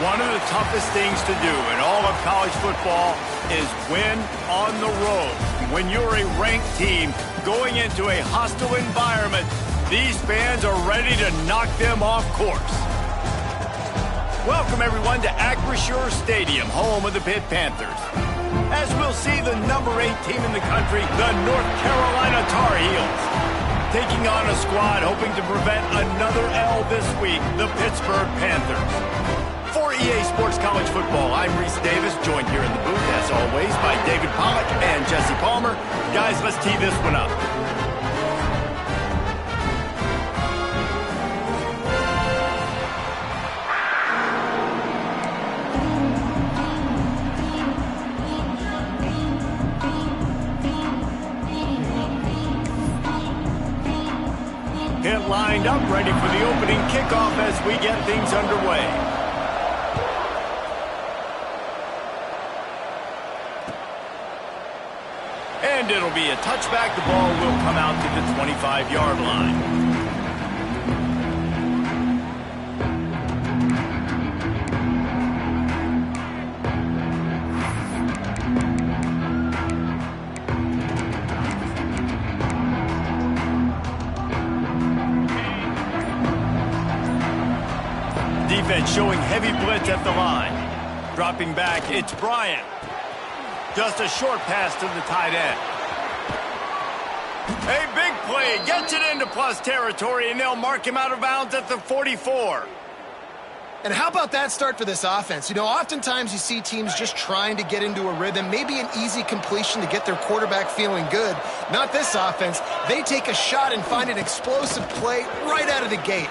One of the toughest things to do in all of college football is win on the road. When you're a ranked team going into a hostile environment, these fans are ready to knock them off course. Welcome, everyone, to Acrisure Stadium, home of the Pitt Panthers. As we'll see the number 8 team in the country, the North Carolina Tar Heels, taking on a squad hoping to prevent another L this week, the Pittsburgh Panthers. For EA Sports College Football, I'm Reese Davis, joined here in the booth, as always, by David Pollack and Jesse Palmer. Guys, let's tee this one up. Pitt lined up, ready for the opening kickoff as we get things underway. And it'll be a touchback. The ball will come out to the 25-yard line. Defense showing heavy blitz at the line. Dropping back, it's Bryant. Just a short pass to the tight end. A big play, gets it into plus territory, and they'll mark him out of bounds at the 44. And how about that start for this offense? You know, oftentimes you see teams just trying to get into a rhythm, maybe an easy completion to get their quarterback feeling good. Not this offense. They take a shot and find an explosive play right out of the gate.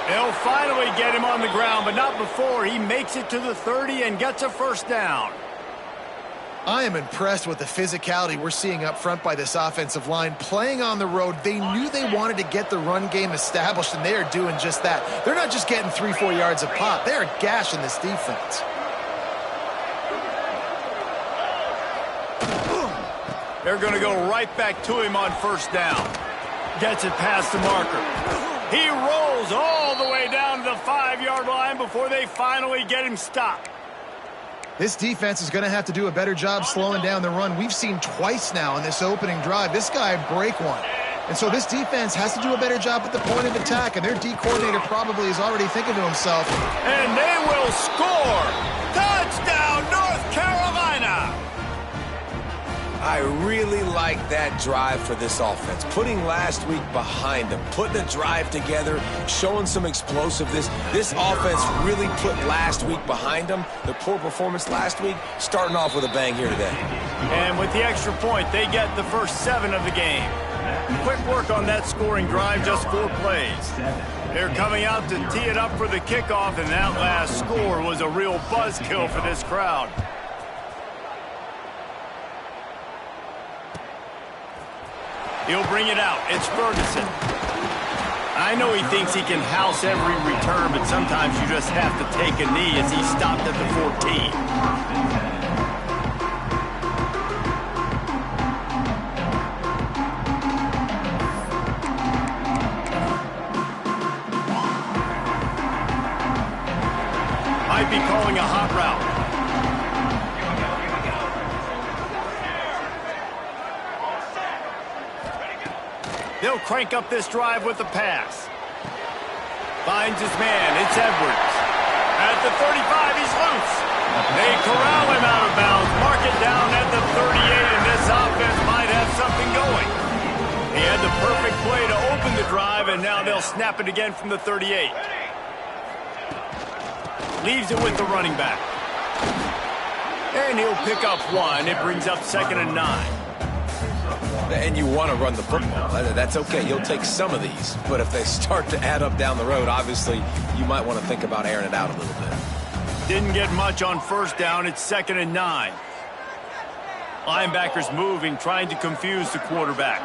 They'll finally get him on the ground, but not before he makes it to the 30 and gets a first down. I am impressed with the physicality we're seeing up front by this offensive line. Playing on the road, they knew they wanted to get the run game established, and they are doing just that. They're not just getting 3-4 yards a pop. They are gashing this defense. They're going to go right back to him on first down. Gets it past the marker. He rolls all the way down to the 5-yard line before they finally get him stopped. This defense is going to have to do a better job slowing down the run. We've seen twice now in this opening drive this guy break one. And so this defense has to do a better job at the point of attack, and their D coordinator probably is already thinking to himself, and they will score! Touchdown, North Carolina! I really like that drive for this offense. Putting last week behind them, putting a drive together, showing some explosiveness. This offense really put last week behind them. The poor performance last week, starting off with a bang here today. And with the extra point, they get the first 7 of the game. Quick work on that scoring drive, just 4 plays. They're coming out to tee it up for the kickoff, and that last score was a real buzzkill for this crowd. He'll bring it out. It's Ferguson. I know he thinks he can house every return, but sometimes you just have to take a knee as he stopped at the 14. Might be calling a hot route. They'll crank up this drive with the pass. Finds his man. It's Edwards. At the 35, he's loose. They corral him out of bounds. Mark it down at the 38, and this offense might have something going. He had the perfect play to open the drive, and now they'll snap it again from the 38. Leaves it with the running back. And he'll pick up 1. It brings up 2nd and 9. And you want to run the football. That's okay. You'll take some of these. But if they start to add up down the road, obviously, you might want to think about airing it out a little bit. Didn't get much on first down. It's 2nd and 9. Linebackers moving, trying to confuse the quarterback.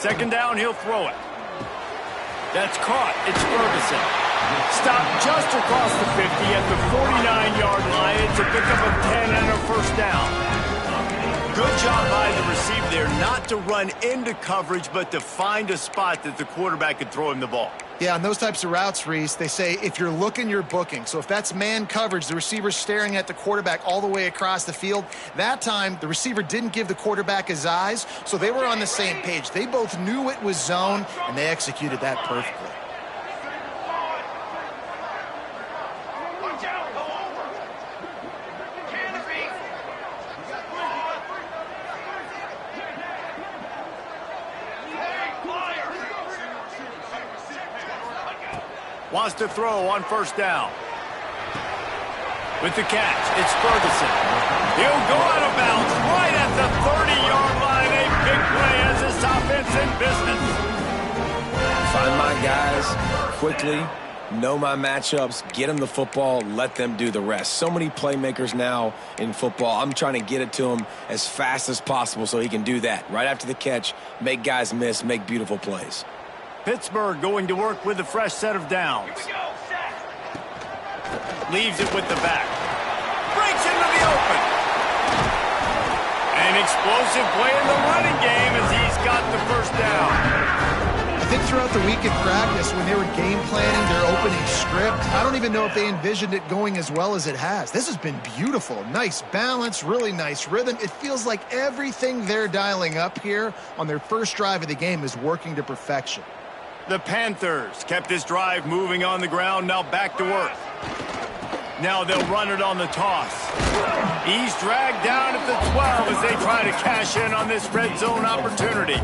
2nd down, he'll throw it. That's caught. It's Ferguson. Stopped just across the 50 at the 49-yard line. It's a pickup of 10 and a first down. Good job by the receiver there not to run into coverage, but to find a spot that the quarterback could throw him the ball. Yeah, on those types of routes, Reese, they say if you're looking, you're booking. So if that's man coverage, the receiver's staring at the quarterback all the way across the field. That time, the receiver didn't give the quarterback his eyes, so they were on the same page. They both knew it was zone, and they executed that perfectly. Wants to throw on first down. With the catch, it's Ferguson. He'll go out of bounds right at the 30-yard line. A big play as this offense in business. Find my guys quickly, know my matchups, get them the football, let them do the rest. So many playmakers now in football. I'm trying to get it to him as fast as possible so he can do that. Right after the catch, make guys miss, make beautiful plays. Pittsburgh going to work with a fresh set of downs. Leaves it with the back. Breaks into the open. An explosive play in the running game as he's got the first down. I think throughout the week in practice, when they were game planning their opening script, I don't even know if they envisioned it going as well as it has. This has been beautiful. Nice balance, really nice rhythm. It feels like everything they're dialing up here on their first drive of the game is working to perfection. The Panthers kept this drive moving on the ground, now back to work. Now they'll run it on the toss. He's dragged down at the 12 as they try to cash in on this red zone opportunity.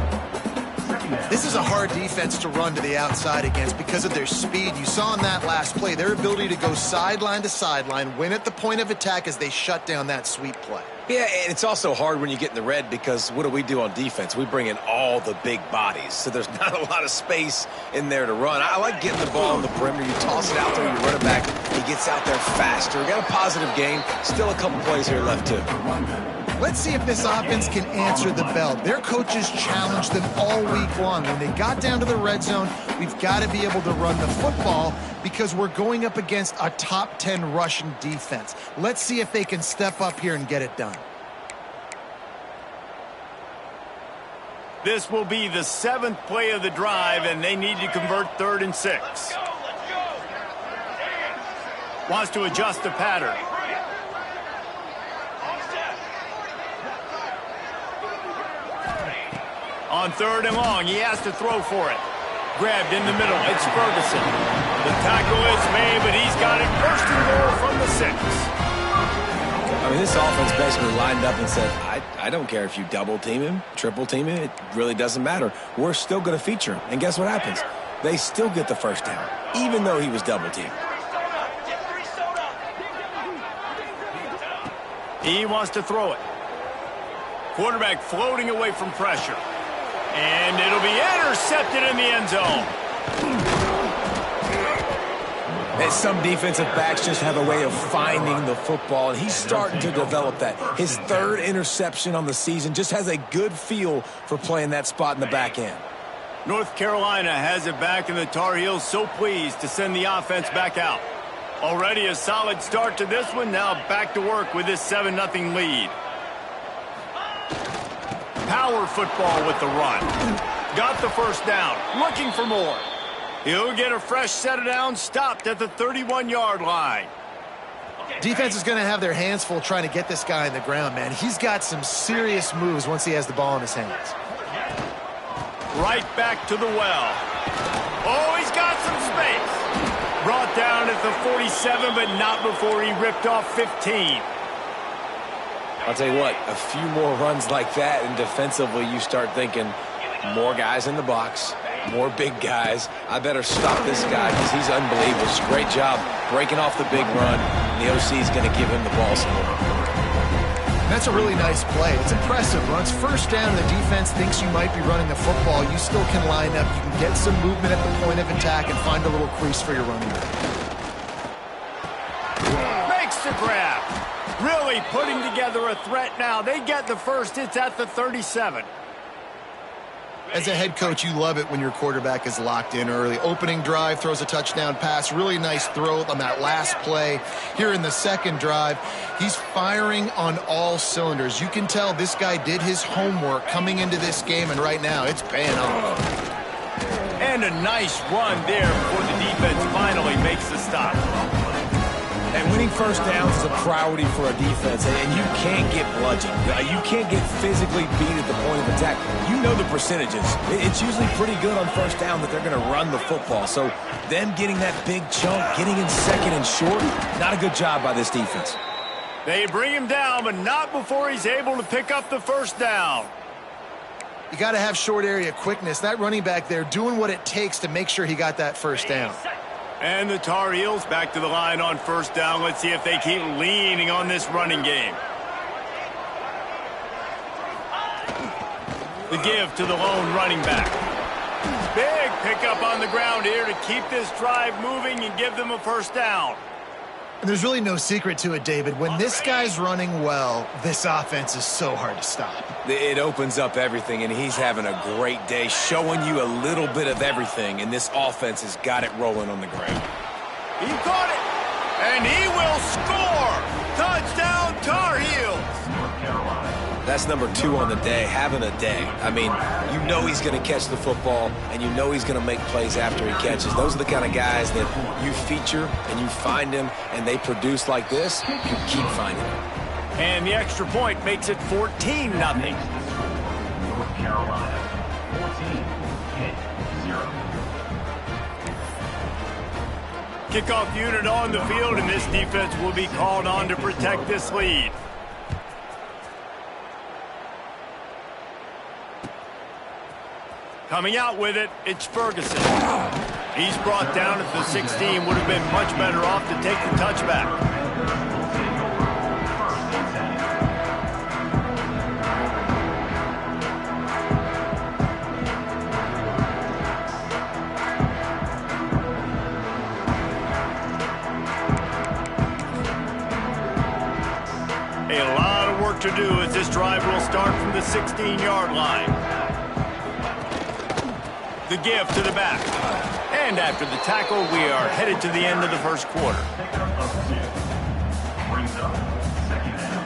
This is a hard defense to run to the outside against because of their speed. You saw in that last play their ability to go sideline to sideline, win at the point of attack as they shut down that sweep play. Yeah, and it's also hard when you get in the red because what do we do on defense? We bring in all the big bodies, so there's not a lot of space in there to run. I like getting the ball on the perimeter. You toss it out there, you run it back. He gets out there faster. We got a positive game. Still a couple plays here left, too. Let's see if this offense can answer the bell. Their coaches challenged them all week long. When they got down to the red zone, we've got to be able to run the football because we're going up against a top 10 Russian defense. Let's see if they can step up here and get it done. This will be the 7th play of the drive, and they need to convert 3rd and 6. Wants to adjust the pattern. On 3rd and long, he has to throw for it. Grabbed in the middle, it's Ferguson. The tackle is made, but he's got it first and goal from the 6. I mean, this offense basically lined up and said, I don't care if you double team him, triple team him, it really doesn't matter. We're still going to feature him. And guess what happens? They still get the first down, even though he was double teamed. He wants to throw it. Quarterback floating away from pressure. And it'll be intercepted in the end zone. And some defensive backs just have a way of finding the football, and he's starting to develop that. His 3rd interception on the season, just has a good feel for playing that spot in the back end. North Carolina has it back, and the Tar Heels so pleased to send the offense back out. Already a solid start to this one, now back to work with this 7-0 lead. Power football with the run. Got the first down, looking for more. He'll get a fresh set of downs, stopped at the 31-yard line. Defense is going to have their hands full trying to get this guy on the ground, man. He's got some serious moves once he has the ball in his hands. Right back to the well. Oh, he's got some space. Brought down at the 47, but not before he ripped off 15. I'll tell you what, a few more runs like that, and defensively you start thinking more guys in the box, more big guys. I better stop this guy because he's unbelievable. It's a great job breaking off the big run, and the OC is going to give him the ball some more. That's a really nice play. It's impressive. Once first down, the defense thinks you might be running the football. You still can line up. You can get some movement at the point of attack and find a little crease for your running back. Makes the grab. Really putting together a threat now. They get the first. It's at the 37. As a head coach, you love it when your quarterback is locked in early. Opening drive, throws a touchdown pass. Really nice throw on that last play. Here in the second drive, he's firing on all cylinders. You can tell this guy did his homework coming into this game, and right now it's paying off. And a nice run there before the defense finally makes the stop. And winning first downs is a priority for a defense, and you can't get bludgeoned. You can't get physically beat at the point of attack. You know the percentages. It's usually pretty good on first down that they're going to run the football. So them getting that big chunk, getting in second and short, not a good job by this defense. They bring him down, but not before he's able to pick up the first down. You got to have short area quickness. That running back there doing what it takes to make sure he got that first down. And the Tar Heels back to the line on first down. Let's see if they keep leaning on this running game. The give to the lone running back. Big pickup on the ground here to keep this drive moving and give them a first down. And there's really no secret to it, David. When this guy's running well, this offense is so hard to stop. It opens up everything, and he's having a great day, showing you a little bit of everything, and this offense has got it rolling on the ground. He caught it, and he will score! Touchdown, Tar Heels! North Carolina. That's number 2 on the day, having a day. I mean, you know he's going to catch the football, and you know he's going to make plays after he catches. Those are the kind of guys that you feature, and you find them, and they produce like this, you keep finding them. And the extra point makes it 14-0. North Carolina, 14, Pitt, 0. Kickoff unit on the field, and this defense will be called on to protect this lead. Coming out with it, it's Ferguson. He's brought down at the 16. Would have been much better off to take the touchback. A lot of work to do as this drive will start from the 16-yard line. The give to the back. And after the tackle, we are headed to the end of the first quarter. Brings up second down.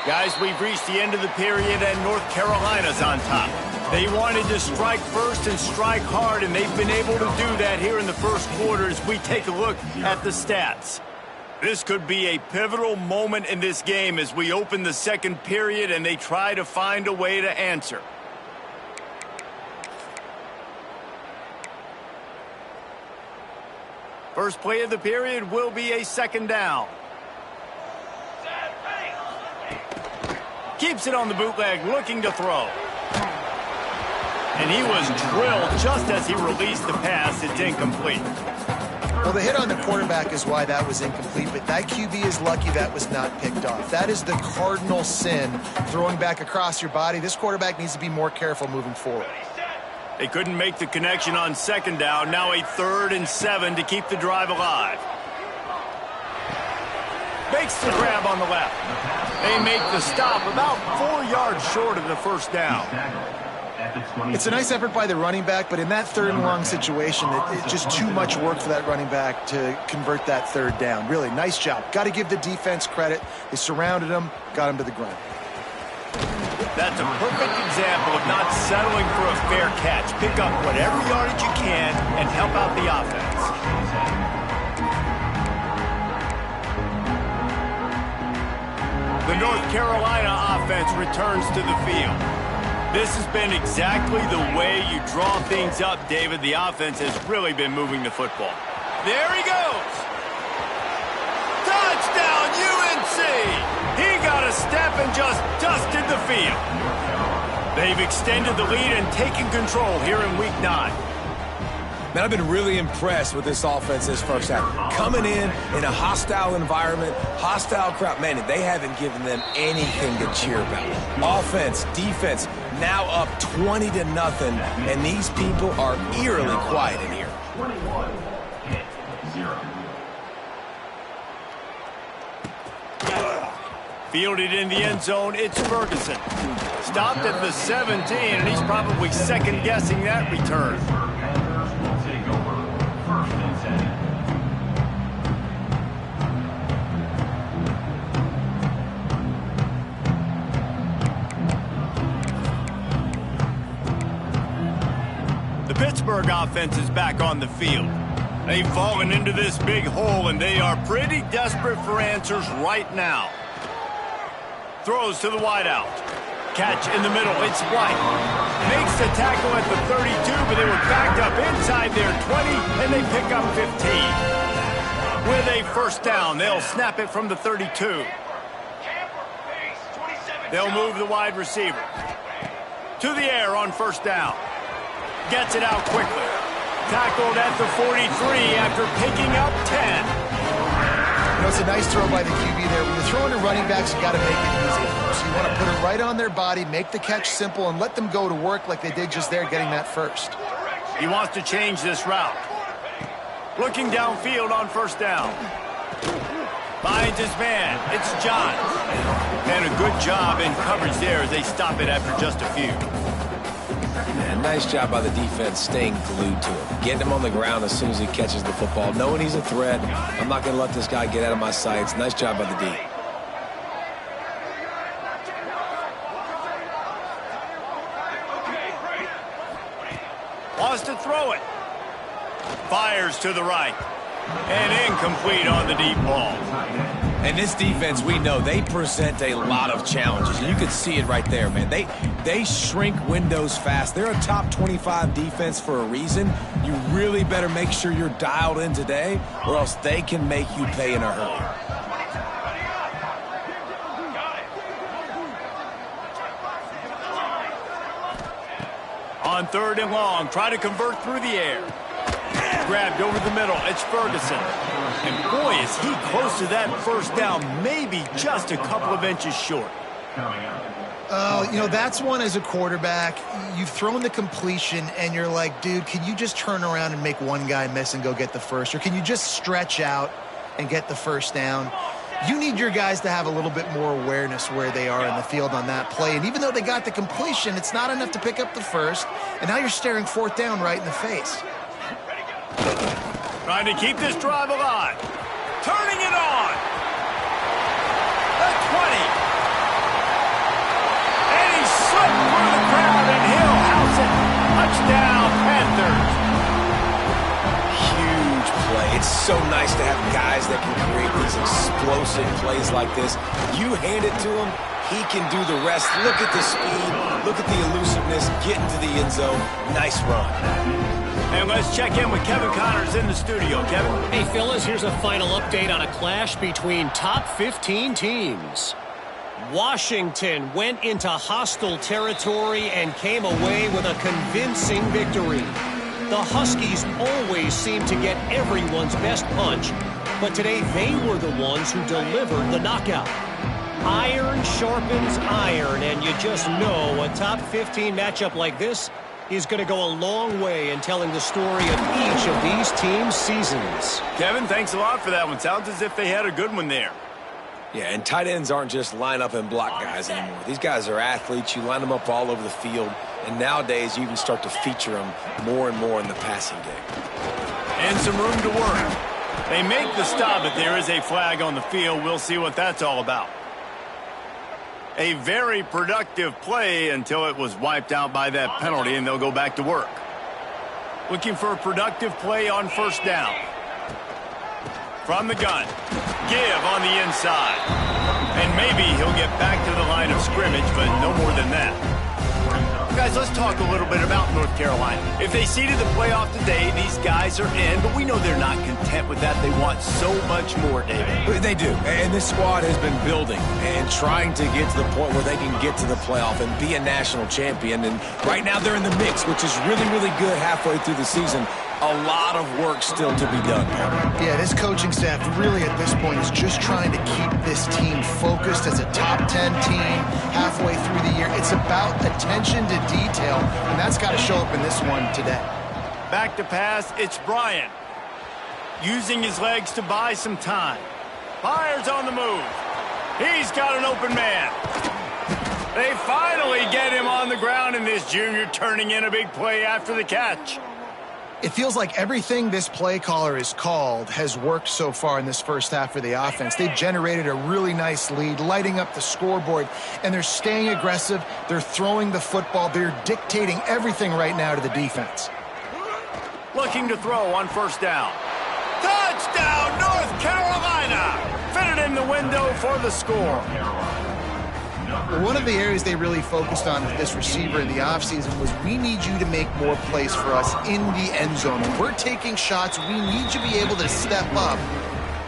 Guys, we've reached the end of the period, and North Carolina's on top. They wanted to strike first and strike hard, and they've been able to do that here in the first quarter as we take a look at the stats. This could be a pivotal moment in this game as we open the second period and they try to find a way to answer. First play of the period will be a second down. Keeps it on the bootleg, looking to throw. And he was drilled just as he released the pass. It's incomplete. Well, the hit on the quarterback is why that was incomplete, but that QB is lucky that was not picked off. That is the cardinal sin, throwing back across your body. This quarterback needs to be more careful moving forward. They couldn't make the connection on second down. Now a 3rd and 7 to keep the drive alive. Makes the grab on the left. They make the stop about 4 yards short of the first down. It's a nice effort by the running back, but in that 3rd and long situation, it's just too much work for that running back to convert that 3rd down. Really, nice job. Got to give the defense credit. They surrounded him, got him to the ground. That's a perfect example of not settling for a fair catch. Pick up whatever yardage you can and help out the offense. The North Carolina offense returns to the field. This has been exactly the way you draw things up, David. The offense has really been moving the football. There he goes. Touchdown, UNC! He got a step and just dusted the field. They've extended the lead and taken control here in Week 9. Man, I've been really impressed with this offense this first half. Coming in a hostile environment, hostile crowd. Man, they haven't given them anything to cheer about. Offense, defense, now up 20-0, and these people are eerily quiet in here. 21, Pitt, 0. Fielded in the end zone, it's Ferguson. Stopped at the 17, and he's probably second-guessing that return. 15 seconds. The Pittsburgh offense is back on the field. They've fallen into this big hole, and they are pretty desperate for answers right now. Throws to the wideout. Catch in the middle. It's White. Makes the tackle at the 32, but they were backed up inside their 20, and they pick up 15. With a first down, they'll snap it from the 32. They'll move the wide receiver. To the air on first down. Gets it out quickly. Tackled at the 43 after picking up 10. You know, it's a nice throw by the QB there. When you're throwing to running backs, you got to make it easy. So you want to put it right on their body, make the catch simple, and let them go to work like they did just there, getting that first. He wants to change this route. Looking downfield on first down. Finds his man. It's John. And a good job in coverage there as they stop it after just a few. Man, nice job by the defense staying glued to him. Getting him on the ground as soon as he catches the football. Knowing he's a threat. I'm not going to let this guy get out of my sights. Nice job by the D. Wants to throw it. Fires to the right. And incomplete on the deep ball. And this defense, we know, they present a lot of challenges. And you can see it right there, man. They shrink windows fast. They're a top 25 defense for a reason. You really better make sure you're dialed in today, or else they can make you pay in a hurry. On third and long, try to convert through the air. Grabbed over the middle. It's Ferguson. And boy, is he close to that first down, maybe just a couple of inches short. Oh, you know, that's one as a quarterback. You've thrown the completion, and you're like, dude, can you just turn around and make one guy miss and go get the first? Or can you just stretch out and get the first down? You need your guys to have a little bit more awareness where they are in the field on that play. And even though they got the completion, it's not enough to pick up the first. And now you're staring fourth down right in the face. Trying to keep this drive alive. Turning it on. The 20. And he slipped through the crowd, and he'll house it. Touchdown, Panthers. Huge play. It's so nice to have guys that can create these explosive plays like this. You hand it to him, he can do the rest. Look at the speed. Look at the elusiveness. Get into the end zone. Nice run. And let's check in with Kevin Connors in the studio. Kevin? Hey, fellas, here's a final update on a clash between top 15 teams. Washington went into hostile territory and came away with a convincing victory. The Huskies always seem to get everyone's best punch, but today they were the ones who delivered the knockout. Iron sharpens iron, and you just know a top 15 matchup like this is going to go a long way in telling the story of each of these teams' seasons. Kevin, thanks a lot for that one. Sounds as if they had a good one there. Yeah, and tight ends aren't just line up and block guys anymore. These guys are athletes. You line them up all over the field, and nowadays you even start to feature them more and more in the passing game. And some room to work. They make the stop, but there is a flag on the field. We'll see what that's all about. A very productive play until it was wiped out by that penalty, and they'll go back to work. Looking for a productive play on first down. From the gun. Give on the inside. And maybe he'll get back to the line of scrimmage, but no more than that. Guys, let's talk a little bit about North Carolina. If they seeded the playoff today, these guys are in, but we know they're not content with that. They want so much more, David. They do, and this squad has been building and trying to get to the point where they can get to the playoff and be a national champion. And right now they're in the mix, which is really, really good halfway through the season. A lot of work still to be done. Yeah, this coaching staff really at this point is just trying to keep this team focused as a top 10 team halfway through the year. It's about attention to detail, and that's got to show up in this one today. Back to pass, it's Bryant. Using his legs to buy some time. Fires on the move. He's got an open man. They finally get him on the ground, and this junior turning in a big play after the catch. It feels like everything this play caller has called has worked so far in this first half for the offense. They've generated a really nice lead, lighting up the scoreboard, and they're staying aggressive. They're throwing the football. They're dictating everything right now to the defense. Looking to throw on first down. Touchdown, North Carolina! Fitted in the window for the score. One of the areas they really focused on with this receiver in the offseason was we need you to make more plays for us in the end zone. When we're taking shots, we need you to be able to step up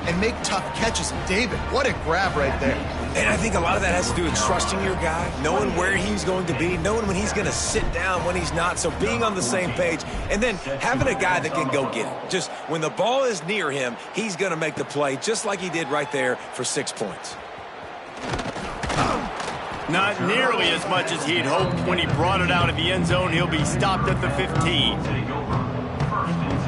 and make tough catches. And David, what a grab right there. And I think a lot of that has to do with trusting your guy, knowing where he's going to be, knowing when he's going to sit down, when he's not. So being on the same page, and then having a guy that can go get it. Just when the ball is near him, he's going to make the play just like he did right there for 6 points. Not nearly as much as he'd hoped when he brought it out of the end zone. He'll be stopped at the 15. Take over. First and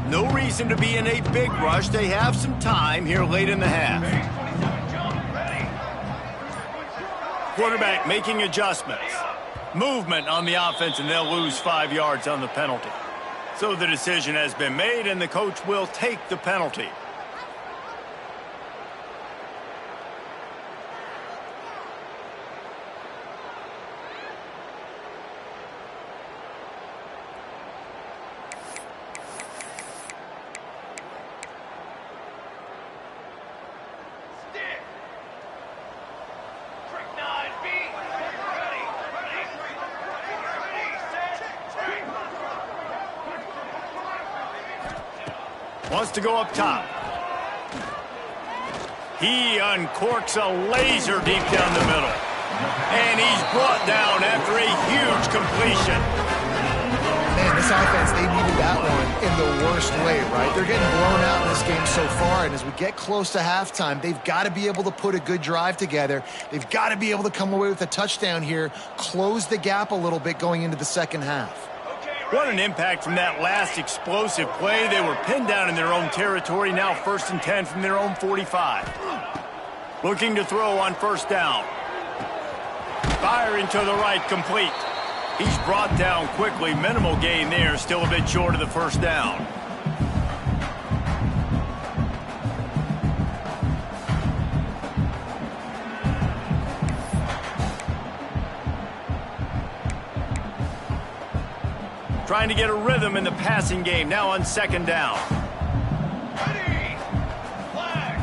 10. No reason to be in a big rush. They have some time here late in the half. Quarterback making adjustments. Movement on the offense, and they'll lose 5 yards on the penalty. So the decision has been made, and the coach will take the penalty. Wants to go up top. He uncorks a laser deep down the middle. And he's brought down after a huge completion. Man, this offense, they needed that one in the worst way, right? They're getting blown out in this game so far, and as we get close to halftime, they've got to be able to put a good drive together. They've got to be able to come away with a touchdown here, close the gap a little bit going into the second half. What an impact from that last explosive play. They were pinned down in their own territory, now 1st and 10 from their own 45. Looking to throw on first down. Firing to the right, complete. He's brought down quickly. Minimal gain there, still a bit short of the first down. Trying to get a rhythm in the passing game, now on second down. Ready! Flag!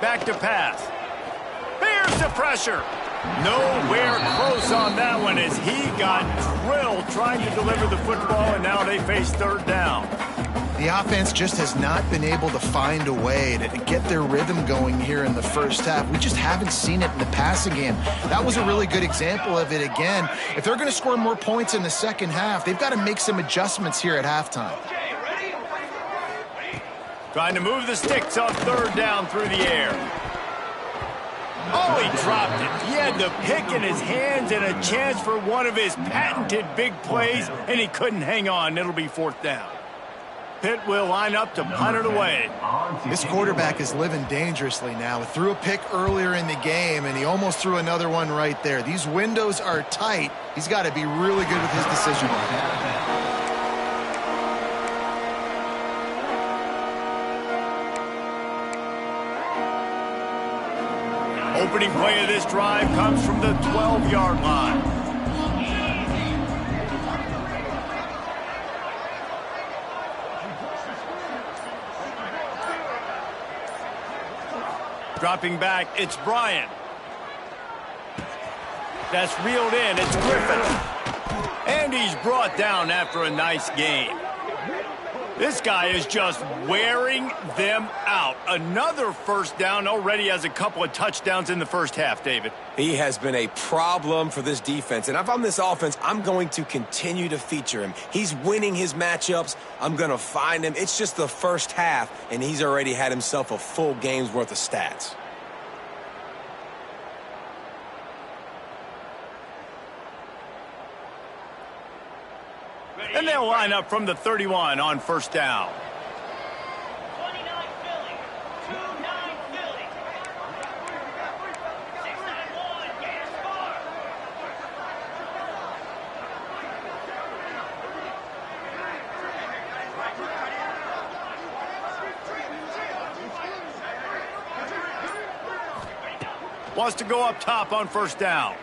Back to pass. Here's the pressure. Nowhere close on that one as he got drilled trying to deliver the football, and now they face third down. The offense just has not been able to find a way to get their rhythm going here in the first half. We just haven't seen it in the passing game. That was a really good example of it again. If they're going to score more points in the second half, they've got to make some adjustments here at halftime. Trying to move the sticks on third down through the air. Oh, he dropped it. He had the pick in his hands and a chance for one of his patented big plays, and he couldn't hang on. It'll be fourth down. Pitt will line up to punt it away. This quarterback is living dangerously now. He threw a pick earlier in the game, and he almost threw another one right there. These windows are tight. He's got to be really good with his decision making. Opening play of this drive comes from the 12-yard line. Dropping back, it's Bryant. That's reeled in, it's Griffin. And he's brought down after a nice gain. This guy is just wearing them out. Another first down, already has a couple of touchdowns in the first half, David. He has been a problem for this defense. And if I'm this offense, I'm going to continue to feature him. He's winning his matchups. I'm going to find him. It's just the first half, and he's already had himself a full game's worth of stats. And they'll line up from the 31 on first down. 29 Philly. 29 Philly. 691. Gator score. Wants to go up top on first down.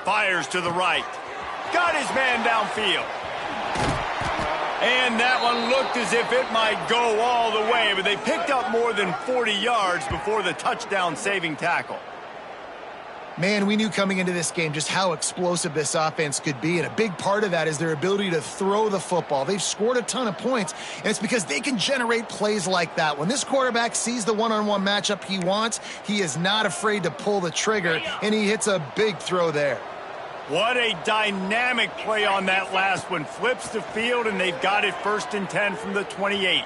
Fires to the right. Got his man downfield. And that one looked as if it might go all the way, but they picked up more than 40 yards before the touchdown-saving tackle. Man, we knew coming into this game just how explosive this offense could be, and a big part of that is their ability to throw the football. They've scored a ton of points, and it's because they can generate plays like that. When this quarterback sees the one-on-one matchup he wants, he is not afraid to pull the trigger, and he hits a big throw there. What a dynamic play on that last one. Flips the field, and they've got it 1st and 10 from the 28.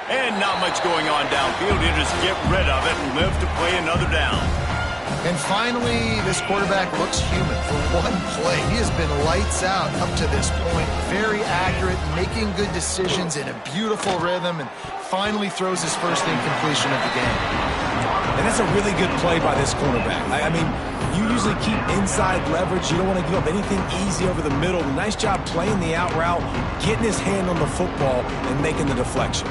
And not much going on downfield. He'll just get rid of it and live to play another down. And finally, this quarterback looks human for one play. He has been lights out up to this point. Very accurate, making good decisions in a beautiful rhythm, and finally throws his first incompletion of the game. And that's a really good play by this cornerback. I mean, you usually keep inside leverage. You don't want to give up anything easy over the middle. Nice job playing the out route, getting his hand on the football, and making the deflection.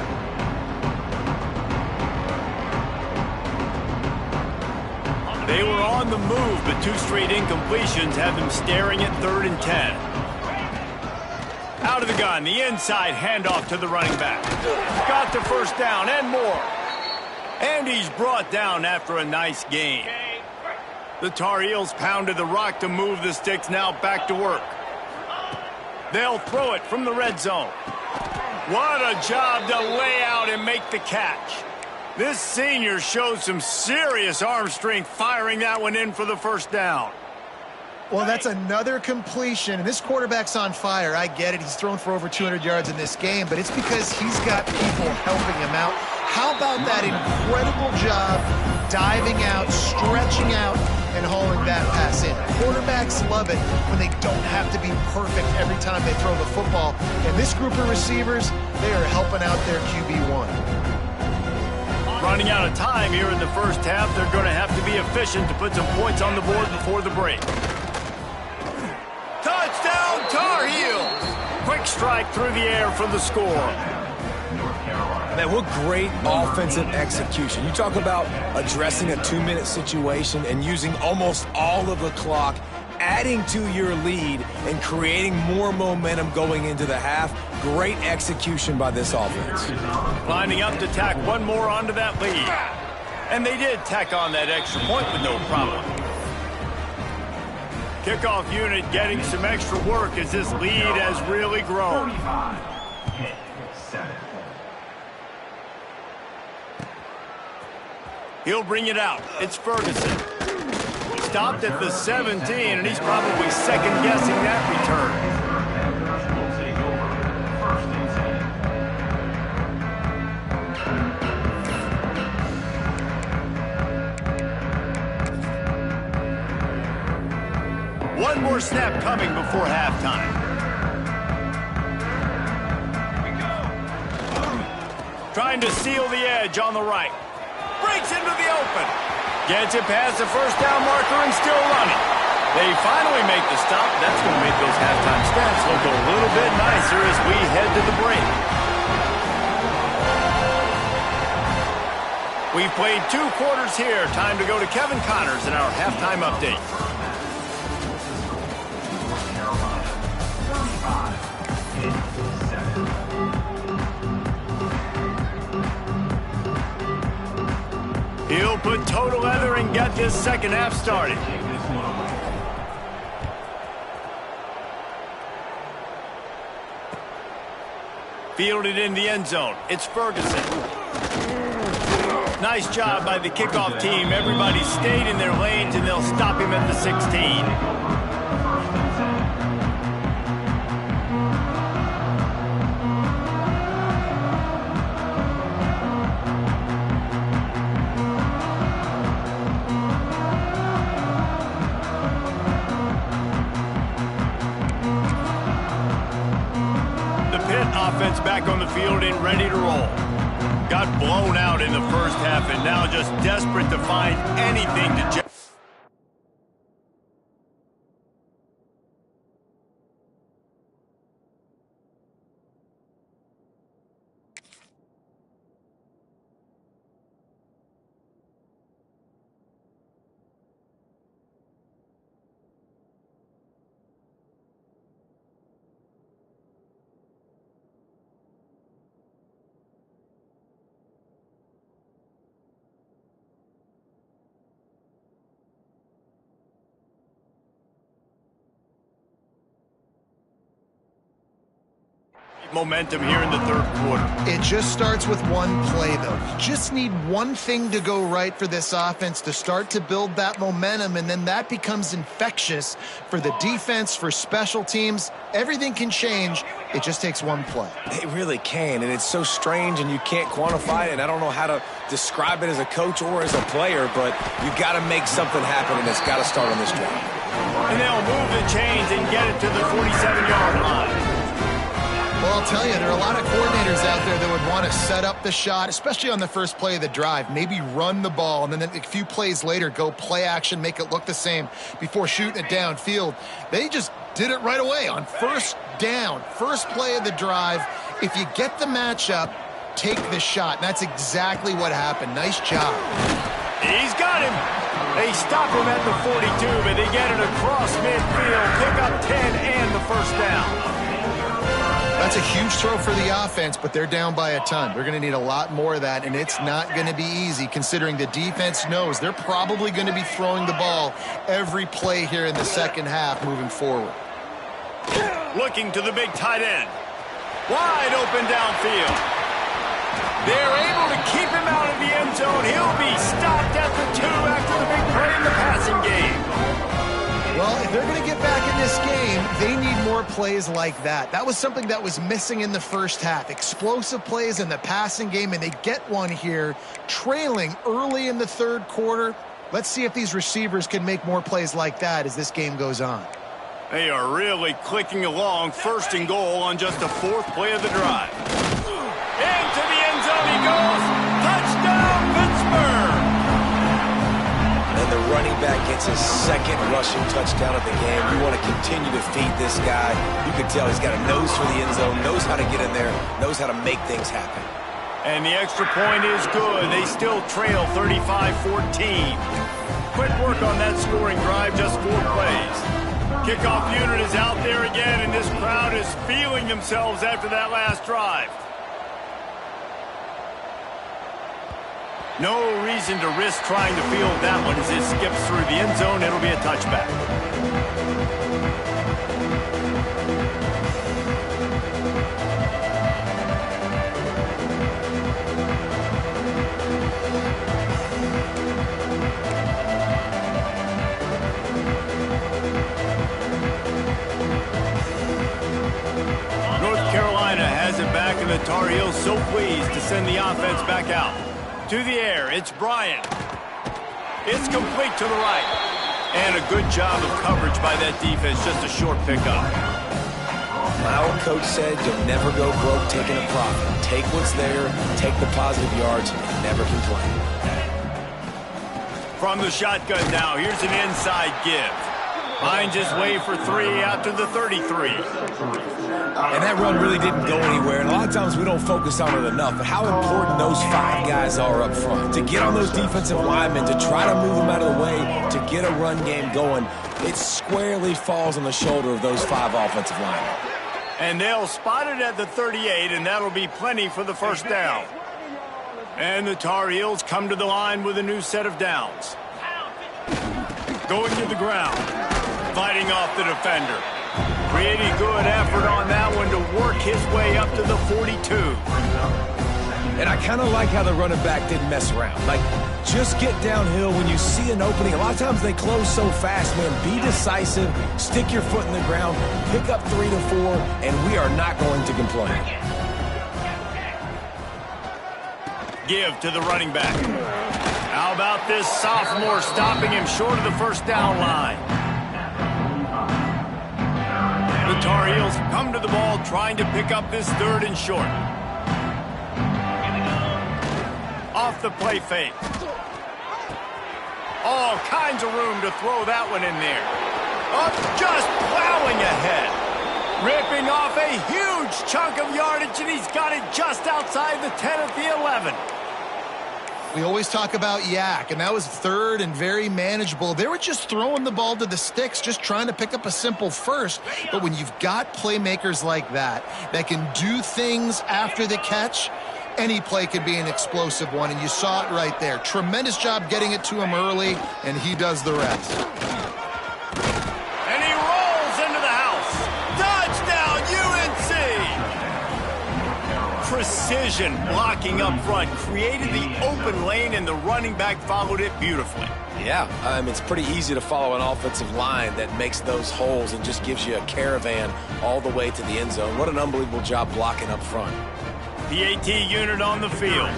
They were on the move, but 2 straight incompletions had them staring at 3rd and 10. Out of the gun, the inside handoff to the running back. Got the first down and more. And he's brought down after a nice gain. The Tar Heels pounded the rock to move the sticks, now back to work. They'll throw it from the red zone. What a job to lay out and make the catch. This senior showed some serious arm strength firing that one in for the first down. Well, that's another completion. This quarterback's on fire. I get it. He's thrown for over 200 yards in this game, but it's because he's got people helping him out. How about that incredible job diving out, stretching out, and hauling that pass in? Quarterbacks love it when they don't have to be perfect every time they throw the football. And this group of receivers, they are helping out their QB1. Running out of time here in the first half, they're going to have to be efficient to put some points on the board before the break. Touchdown, Tar Heels! Quick strike through the air for the score. Man, what great offensive execution. You talk about addressing a 2-minute situation and using almost all of the clock, adding to your lead and creating more momentum going into the half. Great execution by this offense. Lining up to tack one more onto that lead. And they did tack on that extra point with no problem. Kickoff unit getting some extra work as this lead has really grown. 45-7. He'll bring it out. It's Ferguson. Stopped at the 17, and he's probably second-guessing that return. Will take over 1st and 10. One more snap coming before halftime. Trying to seal the edge on the right. Breaks into the open. Gets it past the first down marker and still running. They finally make the stop. That's going to make those halftime stats look a little bit nicer as we head to the break. We've played 2 quarters here. Time to go to Kevin Connors in our halftime update. He'll put total leather and get this second half started. Fielded in the end zone. It's Ferguson. Nice job by the kickoff team. Everybody stayed in their lanes, and they'll stop him at the 16. offense back on the field and ready to roll. Got blown out in the first half and now just desperate to find anything to... momentum here in the third quarter. It just starts with one play, though. You just need one thing to go right for this offense to start to build that momentum, and then that becomes infectious for the defense, for special teams. Everything can change. It just takes one play. It really can, and it's so strange, and you can't quantify it, and I don't know how to describe it as a coach or as a player, but you've got to make something happen, and it's got to start on this drive. And they'll move the chains and get it to the 47-yard line. Well, I'll tell you, there are a lot of coordinators out there that would want to set up the shot, especially on the first play of the drive, maybe run the ball, and then a few plays later go play action, make it look the same before shooting it downfield. They just did it right away on first down, first play of the drive. If you get the matchup, take the shot. And that's exactly what happened. Nice job. He's got him. They stop him at the 42, but they get it across midfield, pick up 10 and the first down. That's a huge throw for the offense, but they're down by a ton. They're going to need a lot more of that, and it's not going to be easy considering the defense knows they're probably going to be throwing the ball every play here in the second half moving forward. Looking to the big tight end. Wide open downfield. They're able to keep him out of the end zone. He'll be stopped at the 2 after the big play in the passing game. Well, if they're going to get back in this game, they need more plays like that. That was something that was missing in the first half. Explosive plays in the passing game, and they get one here, trailing early in the third quarter. Let's see if these receivers can make more plays like that as this game goes on. They are really clicking along, first and goal on just the fourth play of the drive. Into the end zone he goes. Touchdown, Pittsburgh! And the running back gets his second rushing touchdown of the game. You want to continue to feed this guy. You can tell he's got a nose for the end zone, knows how to get in there, knows how to make things happen. And the extra point is good. They still trail 35-14. Quick work on that scoring drive, just 4 plays. Kickoff unit is out there again, and this crowd is feeling themselves after that last drive. No reason to risk trying to field that one as it skips through the end zone. It'll be a touchback. North Carolina has it back, and the Tar Heels so pleased to send the offense back out. To the air, it's Bryant. It's complete to the right. And a good job of coverage by that defense, just a short pickup. Our coach said you'll never go broke taking a profit. Take what's there, take the positive yards, and never complain. From the shotgun now, here's an inside give. Finds his way for 3 out to the 33. And that run really didn't go anywhere. And a lot of times we don't focus on it enough, but how important those 5 guys are up front. To get on those defensive linemen, to try to move them out of the way, to get a run game going, it squarely falls on the shoulder of those 5 offensive linemen. And they'll spot it at the 38, and that'll be plenty for the first down. And the Tar Heels come to the line with a new set of downs. Going to the ground. Fighting off the defender. Pretty good effort on that one to work his way up to the 42. And I kind of like how the running back didn't mess around. Like, just get downhill when you see an opening. A lot of times they close so fast, man. Be decisive, stick your foot in the ground, pick up 3 to 4, and we are not going to complain. Give to the running back. How about this sophomore stopping him short of the first down line? The Tar Heels Heels come to the ball trying to pick up this third and short. Off the play fake. All kinds of room to throw that one in there. Oh, just plowing ahead. Ripping off a huge chunk of yardage, and he's got it just outside the 10 at the 11. We always talk about yak, and that was third and very manageable. They were just throwing the ball to the sticks, just trying to pick up a simple first. But when you've got playmakers like that can do things after the catch, any play can be an explosive one, and you saw it right there. Tremendous job getting it to him early, and he does the rest. And he rolls into the house. Touchdown, UNC! Precision blocking up front created the open lane, and the running back followed it beautifully. Yeah, it's pretty easy to follow an offensive line that makes those holes and just gives you a caravan all the way to the end zone. What an unbelievable job blocking up front. The AT unit on the field.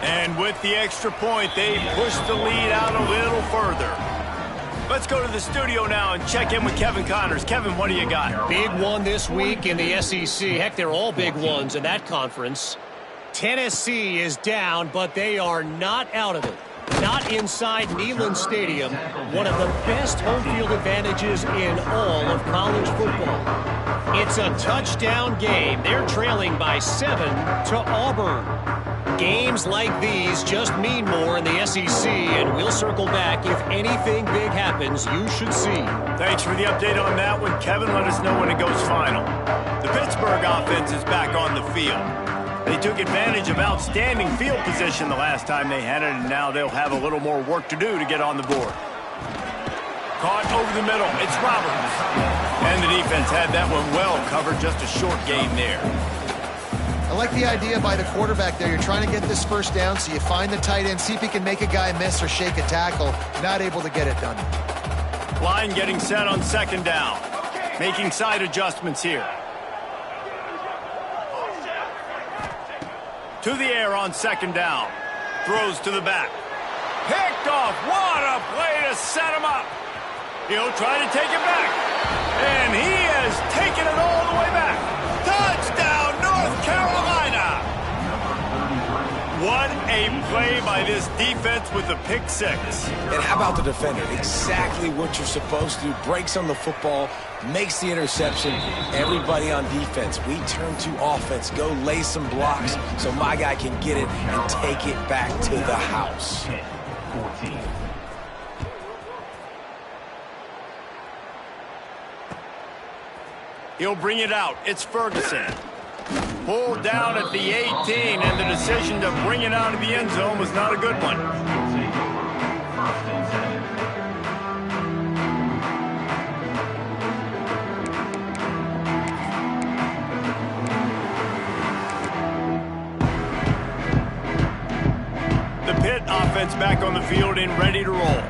And with the extra point, they push the lead out a little further. Let's go to the studio now and check in with Kevin Connors. Kevin, what do you got? Big one this week in the SEC. Heck, they're all big ones in that conference. Tennessee is down, but they are not out of it. Not inside Neyland Stadium, one of the best home field advantages in all of college football. It's a touchdown game. They're trailing by 7 to Auburn. Games like these just mean more in the SEC, and we'll circle back. If anything big happens, you should see. Thanks for the update on that one, Kevin. Let us know when it goes final. The Pittsburgh offense is back on the field. They took advantage of outstanding field position the last time they had it, and now they'll have a little more work to do to get on the board. Caught over the middle. It's Roberts. And the defense had that one well covered. Just a short gain there. I like the idea by the quarterback there. You're trying to get this first down, so you find the tight end, see if he can make a guy miss or shake a tackle. Not able to get it done. Line getting set on second down. Making side adjustments here. To the air on second down. Throws to the back. Picked off. What a play to set him up. He'll try to take it back. And he has taken it all the way back. Touchdown, North Carolina. What a play by this defense with the pick six. And how about the defender? Exactly what you're supposed to do. Breaks on the football, makes the interception. Everybody on defense, we turn to offense. Go lay some blocks so my guy can get it and take it back to the house. 14. He'll bring it out. It's Ferguson. Pulled down at the 18, and the decision to bring it out of the end zone was not a good one. The Pitt offense back on the field and ready to roll.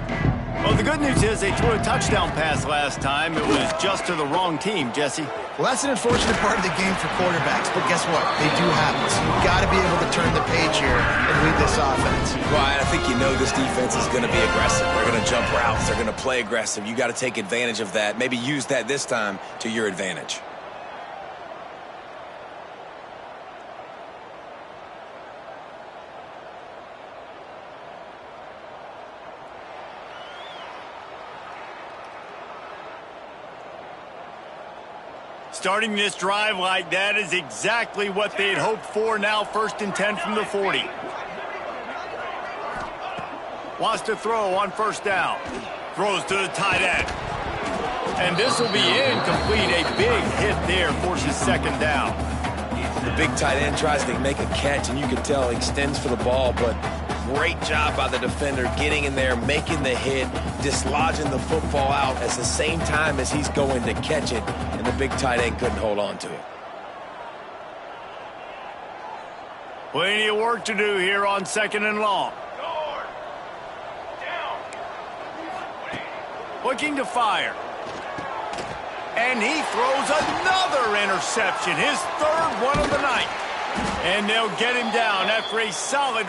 Well, the good news is they threw a touchdown pass last time. It was just to the wrong team, Jesse. Well, that's an unfortunate part of the game for quarterbacks, but guess what? They do happen. So you've got to be able to turn the page here and lead this offense. Well, I think you know this defense is going to be aggressive. They're going to jump routes. They're going to play aggressive. You got to take advantage of that. Maybe use that this time to your advantage. Starting this drive like that is exactly what they'd hoped for. Now 1st and 10 from the 40. Wants to throw on first down. Throws to the tight end. And this will be incomplete. A big hit there forces second down. The big tight end tries to make a catch, and you can tell he extends for the ball, but great job by the defender getting in there, making the hit, dislodging the football out at the same time as he's going to catch it, and the big tight end couldn't hold on to it. Plenty of work to do here on 2nd and long. Looking to fire. And he throws another interception, his 3rd one of the night. And they'll get him down after a solid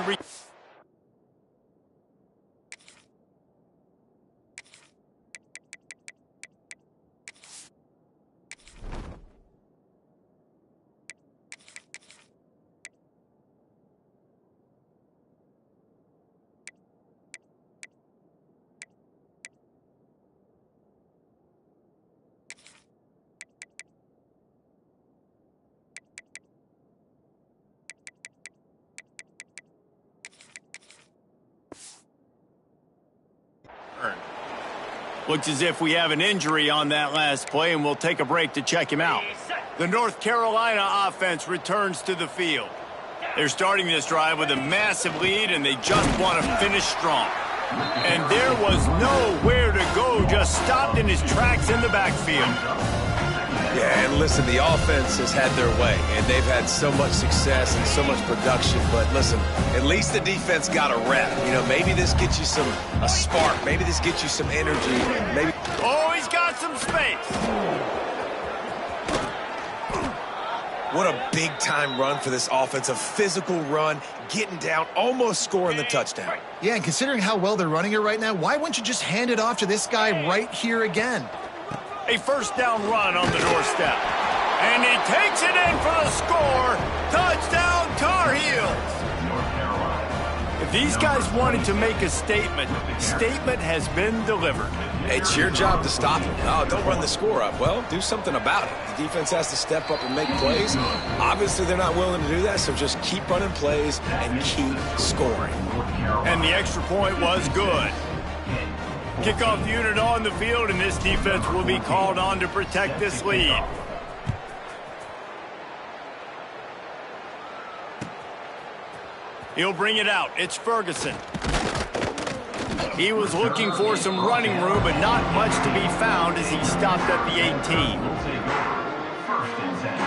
Looks as if we have an injury on that last play, and we'll take a break to check him out. The North Carolina offense returns to the field. They're starting this drive with a massive lead, and they just want to finish strong. And there was nowhere to go, just stopped in his tracks in the backfield. Yeah, and listen, the offense has had their way, and they've had so much success and so much production. But listen, at least the defense got a rep. You know, maybe this gets you a spark. Maybe this gets you some energy. Maybe. Oh, he's got some space. What a big-time run for this offense. A physical run, getting down, almost scoring the touchdown. Yeah, and considering how well they're running it right now, why wouldn't you just hand it off to this guy right here again? A first down run on the doorstep. And he takes it in for the score. Touchdown, Tar Heels. If these guys wanted to make a statement, statement has been delivered. It's your job to stop him. Oh, don't run the score up. Well, do something about it. The defense has to step up and make plays. Obviously, they're not willing to do that, so just keep running plays and keep scoring. And the extra point was good. Kickoff unit on the field, and this defense will be called on to protect this lead. He'll bring it out. It's Ferguson. He was looking for some running room, but not much to be found as he stopped at the 18. First and 10.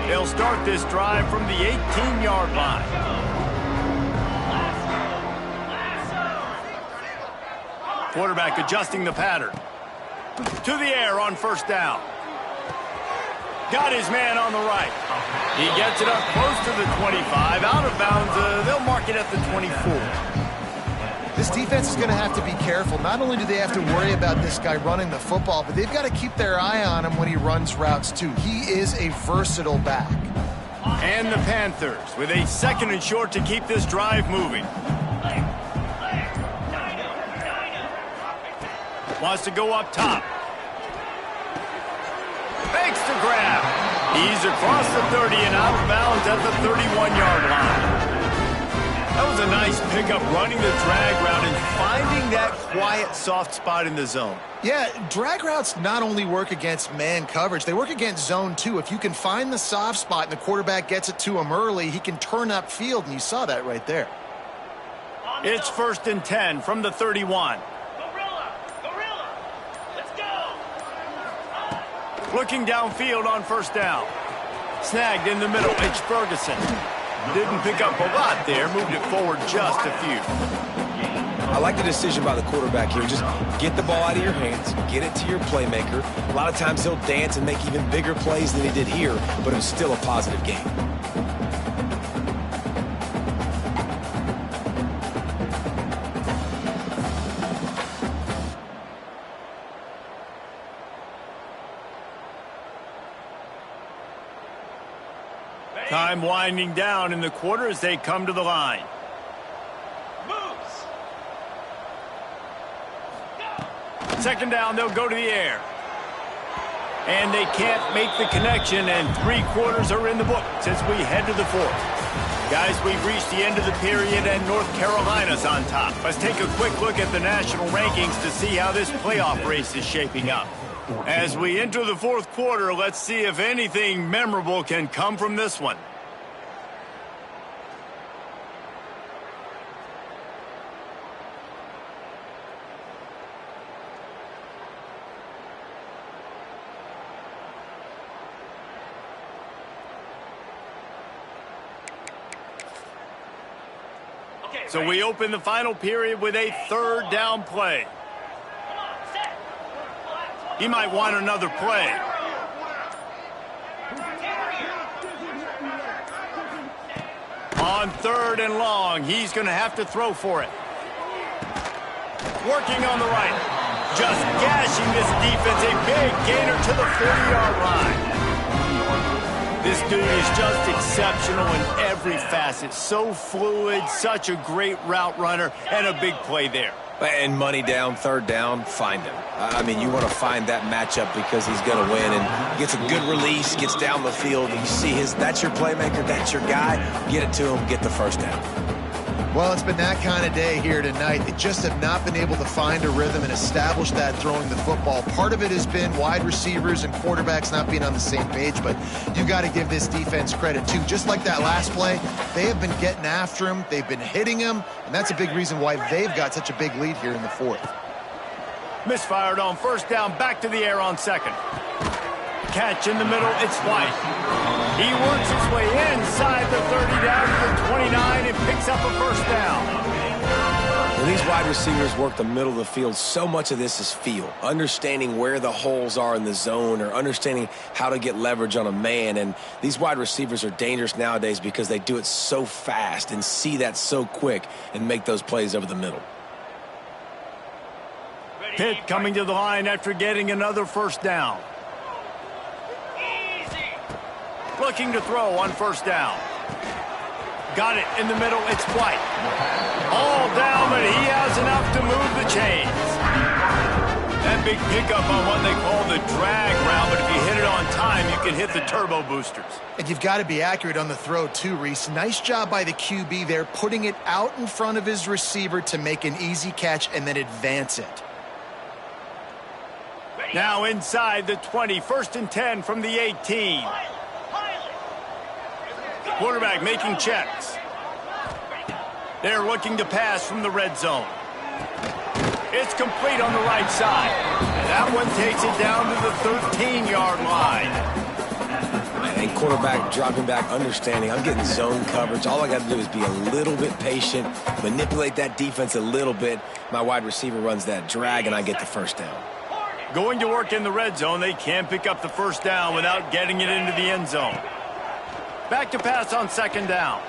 They'll start this drive from the 18-yard line. Quarterback adjusting the pattern. To the air on first down. Got his man on the right. He gets it up close to the 25. Out of bounds, they'll mark it at the 24. This defense is going to have to be careful. Not only do they have to worry about this guy running the football, but they've got to keep their eye on him when he runs routes too. He is a versatile back. And the Panthers with a second and short to keep this drive moving. Wants to go up top. Makes the grab. He's across the 30 and out of bounds at the 31-yard line. That was a nice pickup, running the drag route and finding that quiet, soft spot in the zone. Yeah, drag routes not only work against man coverage, they work against zone too. If you can find the soft spot and the quarterback gets it to him early, he can turn upfield, and you saw that right there. It's first and 10 from the 31. Looking downfield on first down. Snagged in the middle. It's Ferguson. Didn't pick up a lot there. Moved it forward just a few. I like the decision by the quarterback here. Just get the ball out of your hands. Get it to your playmaker. A lot of times he'll dance and make even bigger plays than he did here, but it was still a positive game. Time winding down in the quarter as they come to the line. Second down, they'll go to the air. And they can't make the connection, and 3 quarters are in the books as we head to the fourth. Guys, we've reached the end of the period, and North Carolina's on top. Let's take a quick look at the national rankings to see how this playoff race is shaping up. As we enter the fourth quarter, let's see if anything memorable can come from this one. So we open the final period with a third down play. He might want another play. On third and long, he's going to have to throw for it. Working on the right. Just gashing this defense. A big gainer to the 40-yard line. This dude is just exceptional in every facet. So fluid, such a great route runner, and a big play there. And money down, third down, find him. I mean, you want to find that matchup because he's going to win. And he gets a good release, gets down the field. You see that's your playmaker, that's your guy. Get it to him, get the first down. Well, it's been that kind of day here tonight. They just have not been able to find a rhythm and establish that throwing the football. Part of it has been wide receivers and quarterbacks not being on the same page, but you got to give this defense credit too. Just like that last play, they have been getting after him. They've been hitting him, and that's a big reason why they've got such a big lead here in the fourth. Misfired on first down, back to the air on second. Catch in the middle, it's White. He works his way inside the 30 down to the 29 and picks up a first down. When these wide receivers work the middle of the field, so much of this is feel. Understanding where the holes are in the zone or understanding how to get leverage on a man. And these wide receivers are dangerous nowadays because they do it so fast and see that so quick and make those plays over the middle. Pitt coming to the line after getting another first down. Looking to throw on first down. Got it in the middle, it's White. All down, but he has enough to move the chains. That big pickup on what they call the drag route, but if you hit it on time, you can hit the turbo boosters. And you've got to be accurate on the throw too, Reese. Nice job by the QB there, putting it out in front of his receiver to make an easy catch and then advance it. Now inside the 20, 1st and 10 from the 18. Quarterback making checks. They're looking to pass from the red zone. It's complete on the right side. That one takes it down to the 13-yard line. And quarterback dropping back, understanding I'm getting zone coverage. All I got to do is be a little bit patient, manipulate that defense a little bit. My wide receiver runs that drag, and I get the first down. Going to work in the red zone. They can't pick up the first down without getting it into the end zone. Back to pass on second down.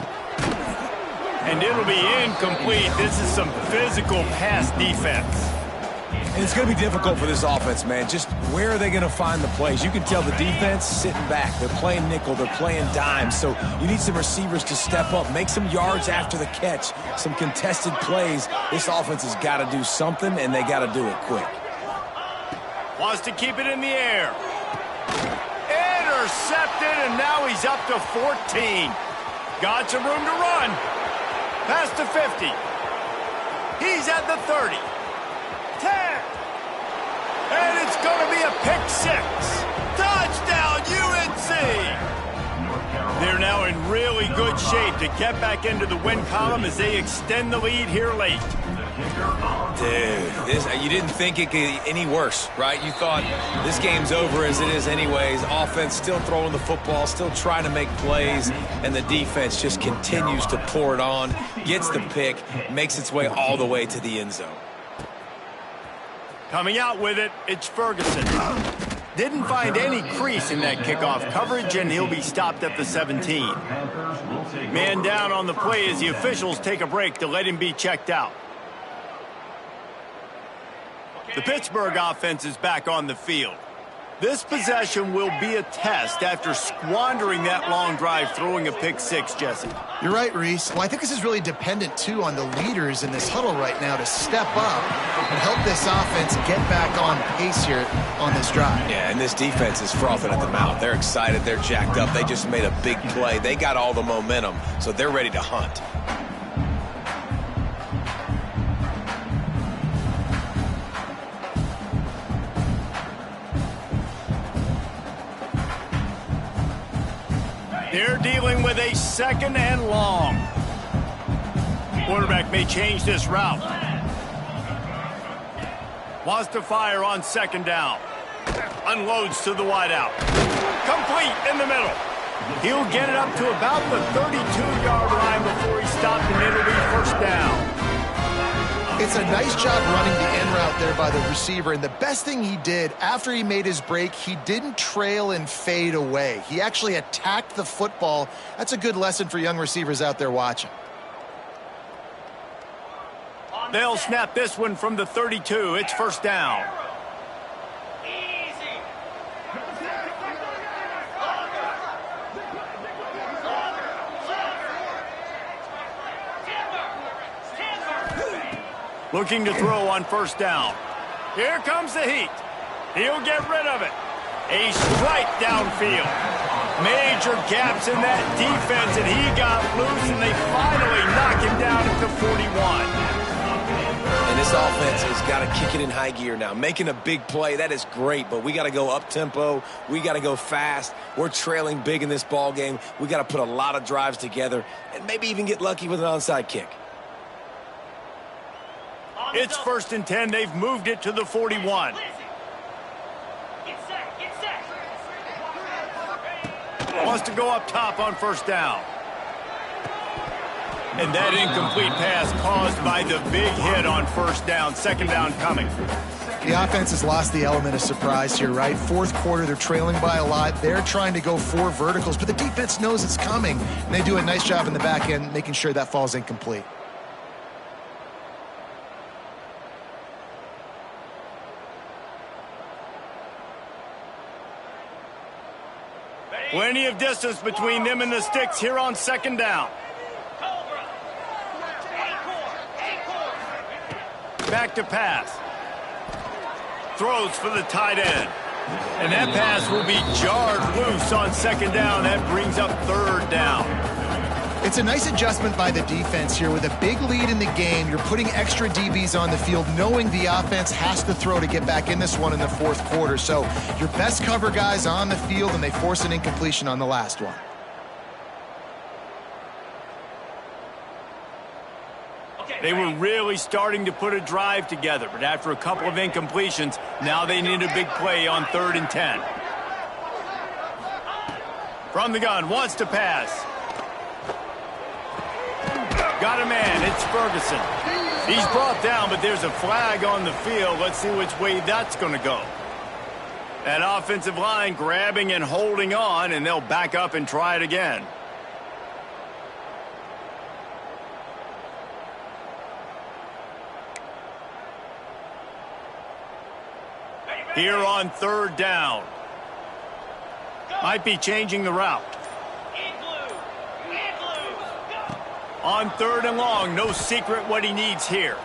And it'll be incomplete. This is some physical pass defense. And it's going to be difficult for this offense, man. Just where are they going to find the plays? You can tell the defense sitting back. They're playing nickel. They're playing dime. So you need some receivers to step up, make some yards after the catch, some contested plays. This offense has got to do something, and they got to do it quick. Wants to keep it in the air. Intercepted, and now he's up to 14. Got some room to run. Past the 50. He's at the 30. 10. And it's going to be a pick six. Touchdown, UNC! They're now in really good shape to get back into the win column as they extend the lead here late. Dude, you didn't think it could get any worse, right? You thought this game's over as it is anyways. Offense still throwing the football, still trying to make plays, and the defense just continues to pour it on, gets the pick, makes its way all the way to the end zone. Coming out with it, it's Ferguson. Didn't find any crease in that kickoff coverage, and he'll be stopped at the 17. Man down on the play as the officials take a break to let him be checked out. The Pittsburgh offense is back on the field. This possession will be a test after squandering that long drive throwing a pick six, Jesse. You're right, Reese. Well, I think this is really dependent, too, on the leaders in this huddle right now to step up and help this offense get back on pace here on this drive. Yeah, and this defense is frothing at the mouth. They're excited. They're jacked up. They just made a big play. They got all the momentum, so they're ready to hunt. They're dealing with a 2nd and long. Quarterback may change this route. Wants to fire on 2nd down. Unloads to the wideout. Complete in the middle. He'll get it up to about the 32-yard line before he's stopped, and it'll be first down. It's a nice job running the in route there by the receiver, and the best thing he did after he made his break, he didn't trail and fade away. He actually attacked the football. That's a good lesson for young receivers out there watching. They'll snap this one from the 32. It's first down. Looking to throw on first down. Here comes the heat. He'll get rid of it. A strike downfield. Major gaps in that defense, and he got loose, and they finally knock him down at the 41. And this offense has got to kick it in high gear now. Making a big play, that is great, but we got to go up-tempo. We got to go fast. We're trailing big in this ball game. We got to put a lot of drives together and maybe even get lucky with an onside kick. It's 1st and 10. They've moved it to the 41. Wants to go up top on first down. And that incomplete pass caused by the big hit on first down. 2nd down coming. The offense has lost the element of surprise here, right? 4th quarter, they're trailing by a lot. They're trying to go 4 verticals, but the defense knows it's coming. And they do a nice job in the back end making sure that falls incomplete. Plenty of distance between them and the sticks here on 2nd down. Back to pass. Throws for the tight end. And that pass will be jarred loose on 2nd down. That brings up 3rd down. It's a nice adjustment by the defense here. With a big lead in the game, you're putting extra DBs on the field, knowing the offense has to throw to get back in this one in the 4th quarter. So your best cover guys on the field, and they force an incompletion on the last one. They were really starting to put a drive together, but after a couple of incompletions, now they need a big play on 3rd and 10. From the gun, wants to pass. Got a man, it's Ferguson. He's brought down, but there's a flag on the field. Let's see which way that's going to go. That offensive line grabbing and holding on, and they'll back up and try it again. Here on 3rd down. Might be changing the route. On 3rd and long, no secret what he needs here.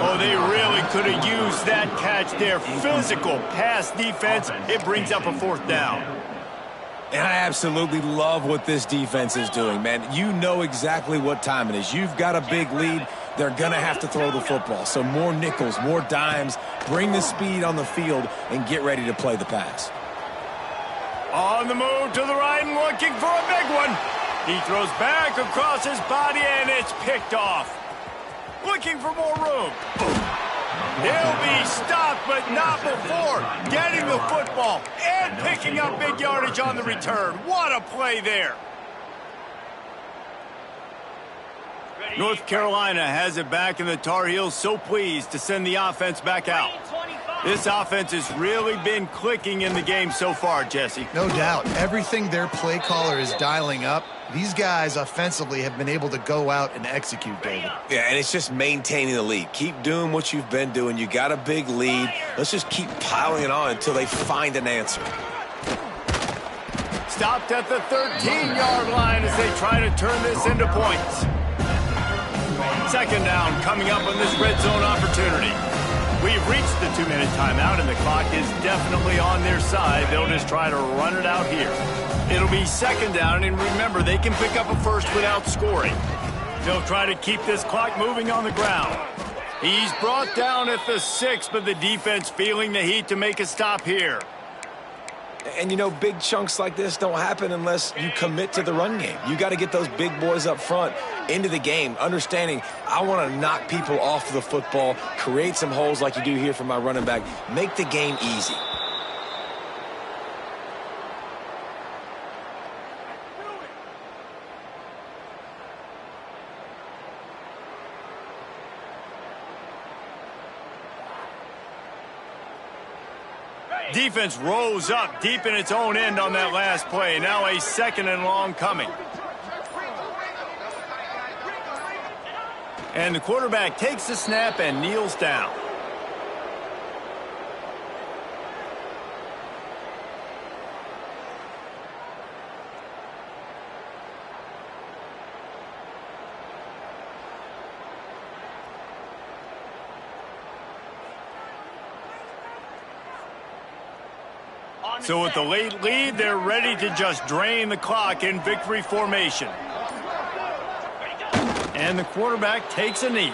Oh, they really could have used that catch there. Physical pass defense. It brings up a 4th down. And I absolutely love what this defense is doing, man. You know exactly what time it is. You've got a big lead. They're going to have to throw the football. So more nickels, more dimes. Bring the speed on the field and get ready to play the pass. On the move to the right and looking for a big one. He throws back across his body, and it's picked off. Looking for more room. He'll be stopped, but not before getting the football and picking up big yardage on the return. What a play there. North Carolina has it back, and the Tar Heels so pleased to send the offense back out. This offense has really been clicking in the game so far, Jesse. No doubt. Everything their play caller is dialing up, these guys offensively have been able to go out and execute, David. Yeah, and it's just maintaining the lead. Keep doing what you've been doing. You got a big lead. Let's just keep piling it on until they find an answer. Stopped at the 13-yard line as they try to turn this into points. 2nd down coming up on this red zone opportunity. We've reached the 2-minute timeout, and the clock is definitely on their side. They'll just try to run it out here. It'll be 2nd down, and remember, they can pick up a first without scoring. They'll try to keep this clock moving on the ground. He's brought down at the 6, but the defense feeling the heat to make a stop here. And, you know, big chunks like this don't happen unless you commit to the run game. You got to get those big boys up front into the game, understanding I want to knock people off the football, create some holes like you do here for my running back, make the game easy. Defense rose up deep in its own end on that last play. Now a 2nd and long coming. And the quarterback takes the snap and kneels down. So with the late lead, they're ready to just drain the clock in victory formation. And the quarterback takes a knee.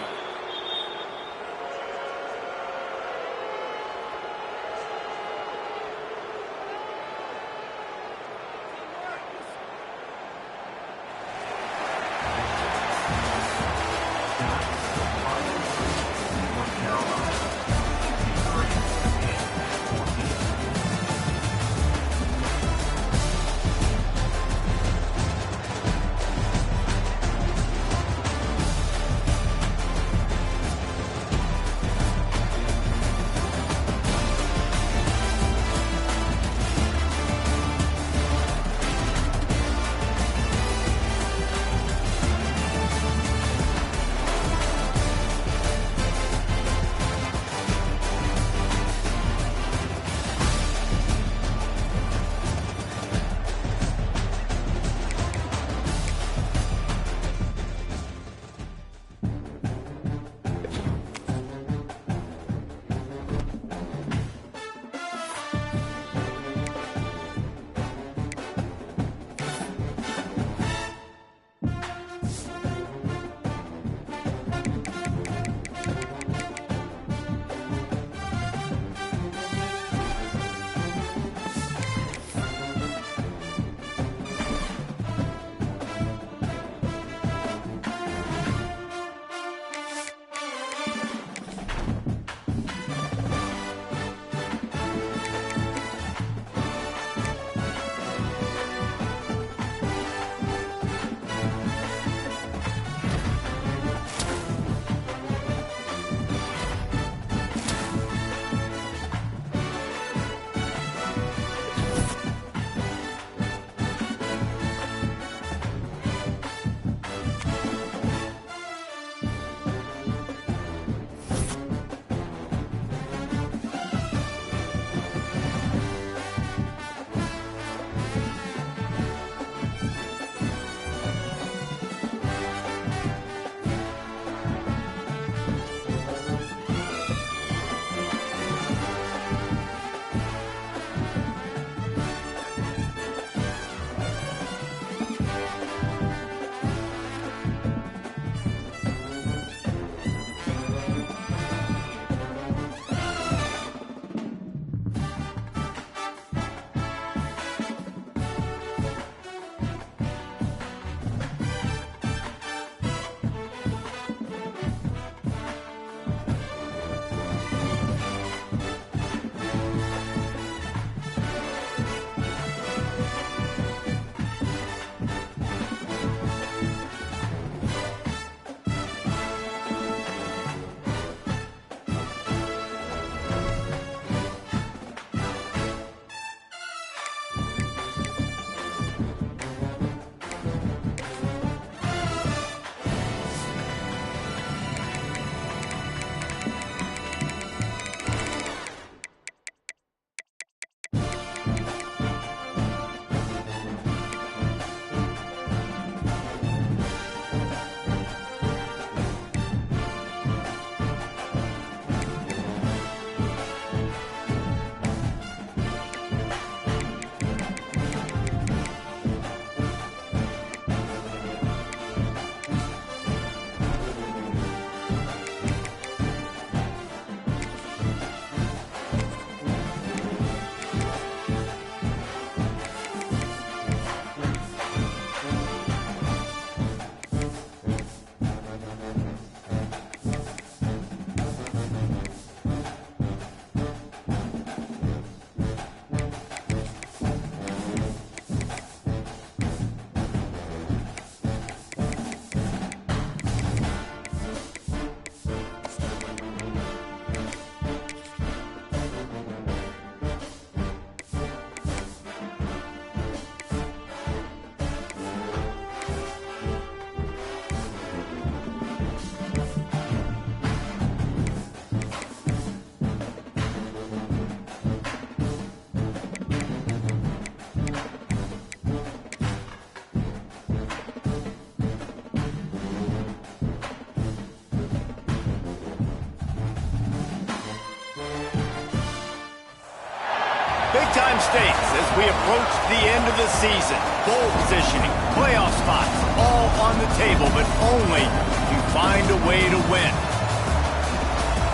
Big-time stakes as we approach the end of the season. Bowl positioning, playoff spots, all on the table, but only if you find a way to win.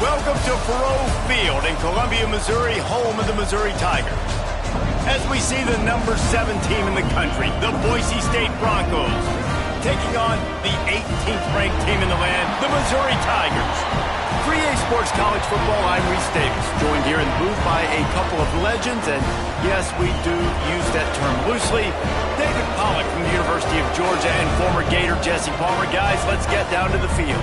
Welcome to Faurot Field in Columbia, Missouri, home of the Missouri Tigers. As we see the number 7 team in the country, the Boise State Broncos, taking on the 18th ranked team in the land, the Missouri Tigers. 3A Sports College Football, I'm Reese Davis, joined here in the booth by a couple of legends, and yes, we do use that term loosely. David Pollack from the University of Georgia and former Gator Jesse Palmer. Guys, let's get down to the field.